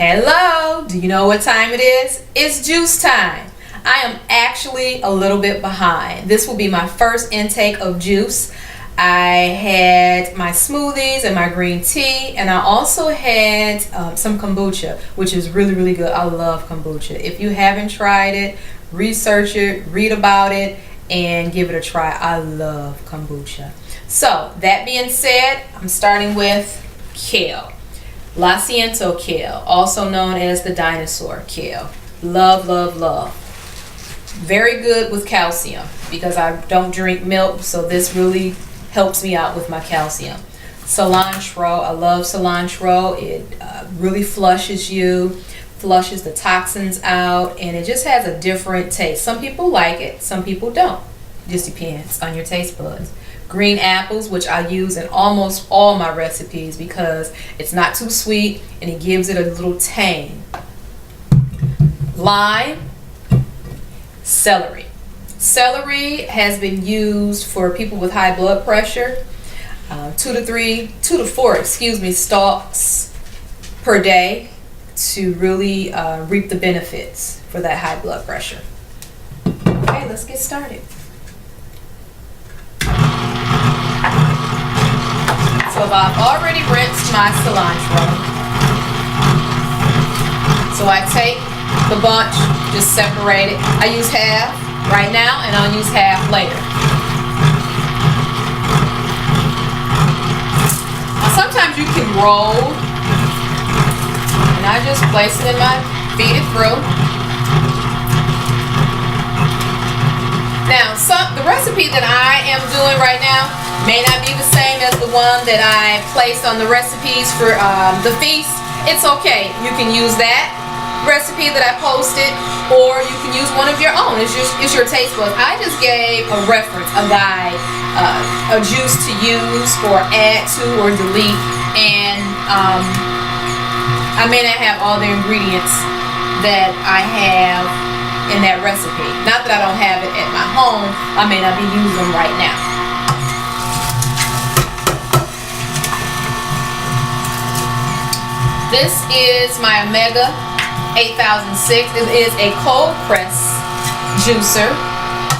Hello, do you know what time it is? It's juice time. I am actually a little bit behind. This will be my first intake of juice. I had my smoothies and my green tea, and I also had some kombucha, which is really, really good. I love kombucha. If you haven't tried it, research it, read about it, and give it a try. I love kombucha. So, that being said, I'm starting with kale. Cilantro kale, also known as the dinosaur kale. Love, love, love. Very good with calcium because I don't drink milk, so this really helps me out with my calcium. Cilantro, I love cilantro. It really flushes the toxins out, and it just has a different taste. Some people like it, some people don't. Just depends on your taste buds. Green apples, which I use in almost all my recipes because it's not too sweet and it gives it a little tang. Lime, celery. Celery has been used for people with high blood pressure. 2 to 4 stalks per day to really reap the benefits for that high blood pressure. Okay, let's get started. So I've already rinsed my cilantro. So I take the bunch, just separate it. I use half right now and I'll use half later. Now sometimes you can roll, and I just place it in my, feed it through. Now the recipe that I am doing right now may not be the same as the one that I placed on the recipes for the feast. It's okay. You can use that recipe that I posted, or you can use one of your own. It's your taste buds. I just gave a reference, a guide, a juice to use or add to or delete, and I may not have all the ingredients that I have in that recipe. Not that I don't have it at my home. I may not be using them right now. This is my Omega 8006. It is a cold press juicer,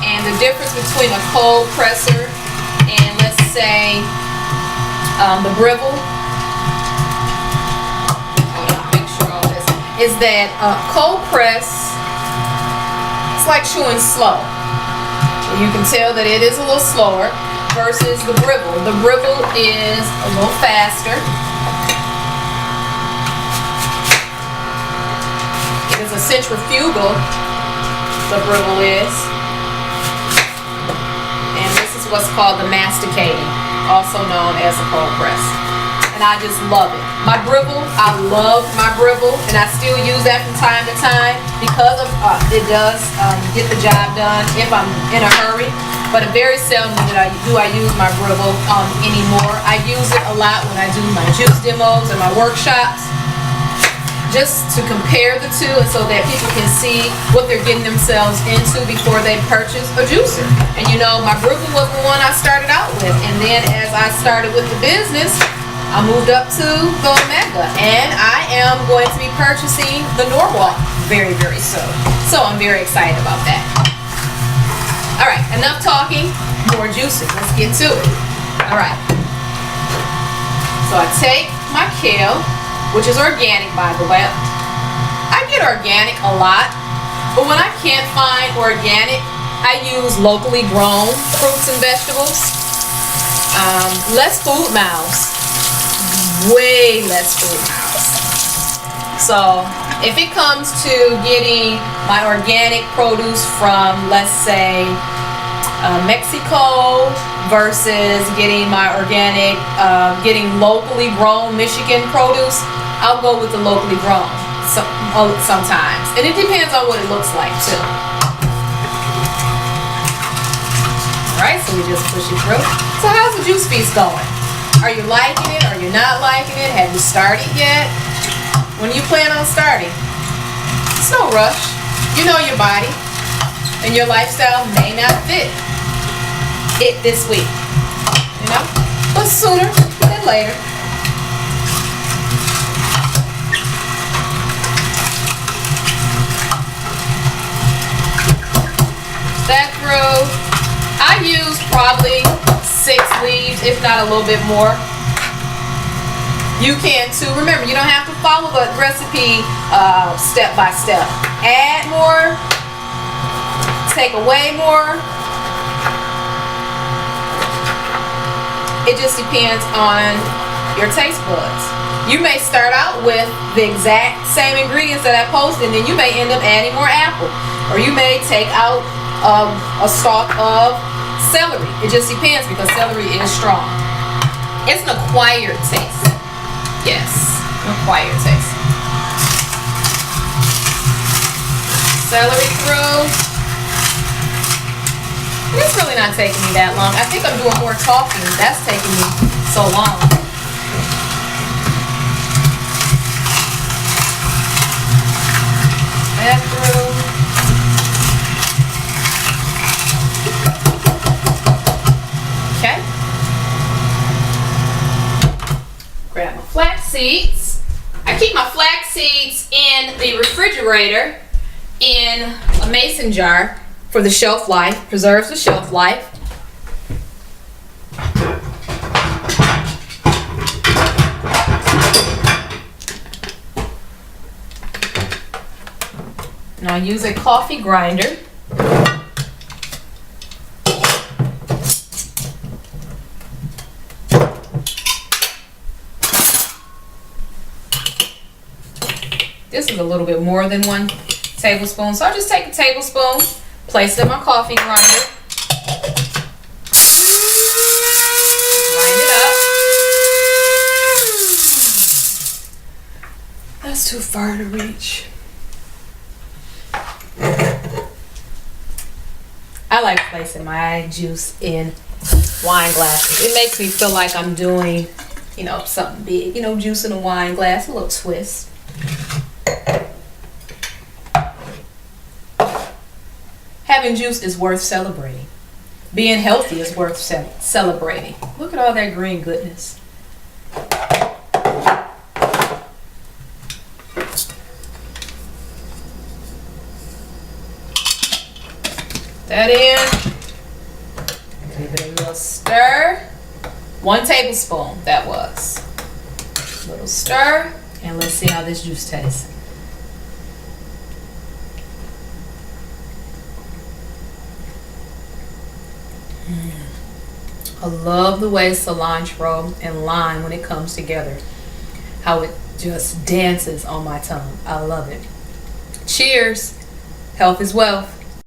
and the difference between a cold presser and, let's say, the Breville, make sure all this, is that cold press, it's like chewing slow. You can tell that it is a little slower versus the Breville. The Breville is a little faster. A centrifugal, the Breville is, and this is what's called the masticating, also known as a cold press, and I just love it. My Breville, I love my Breville, and I still use that from time to time because of it does get the job done if I'm in a hurry. But very seldom do I use my Breville anymore. I use it a lot when I do my juice demos and my workshops, just to compare the two and so that people can see what they're getting themselves into before they purchase a juicer. And you know, my Breville was the one I started out with, and then as I started with the business, I moved up to the Omega, and I am going to be purchasing the Norwalk very, very soon. So I'm very excited about that. Alright, enough talking, more juicing. Let's get to it. Alright. So I take my kale, which is organic, by the way. I get organic a lot, but when I can't find organic, I use locally grown fruits and vegetables. Less food miles, way less food miles. So if it comes to getting my organic produce from, let's say, Mexico versus getting my organic, getting locally grown Michigan produce, I'll go with the locally grown sometimes. And it depends on what it looks like too. Alright, so we just push it through. So how's the juice feast going? Are you liking it? Are you not liking it? Have you started yet? When you plan on starting? It's no rush. You know your body and your lifestyle may not fit it this week. You know? But sooner than later. if not a little bit more. You can too. Remember, you don't have to follow the recipe step by step. Add more, take away more. It just depends on your taste buds. You may start out with the exact same ingredients that I posted, and then you may end up adding more apple. Or you may take out a stalk of celery. It just depends, because celery is strong. It's an acquired taste. Yes, an acquired taste. Celery through. It's really not taking me that long. I think I'm doing more talking. That's taking me so long. That through. Okay. Grab my flax seeds. I keep my flax seeds in the refrigerator in a mason jar for the shelf life, preserves the shelf life. And I'll use a coffee grinder. This is a little bit more than 1 tablespoon, so I'll just take a tablespoon, place it in my coffee grinder, grind it up. That's too far to reach. I like placing my juice in wine glasses. It makes me feel like I'm doing, something big. Juice in a wine glass, a little twist. Having juice is worth celebrating. Being healthy is worth celebrating. Look at all that green goodness. That in. Give it a little stir. 1 tablespoon, that was. A little stir. And let's see how this juice tastes. I love the way cilantro and lime, when it comes together, how it just dances on my tongue. I love it. Cheers. Health is wealth.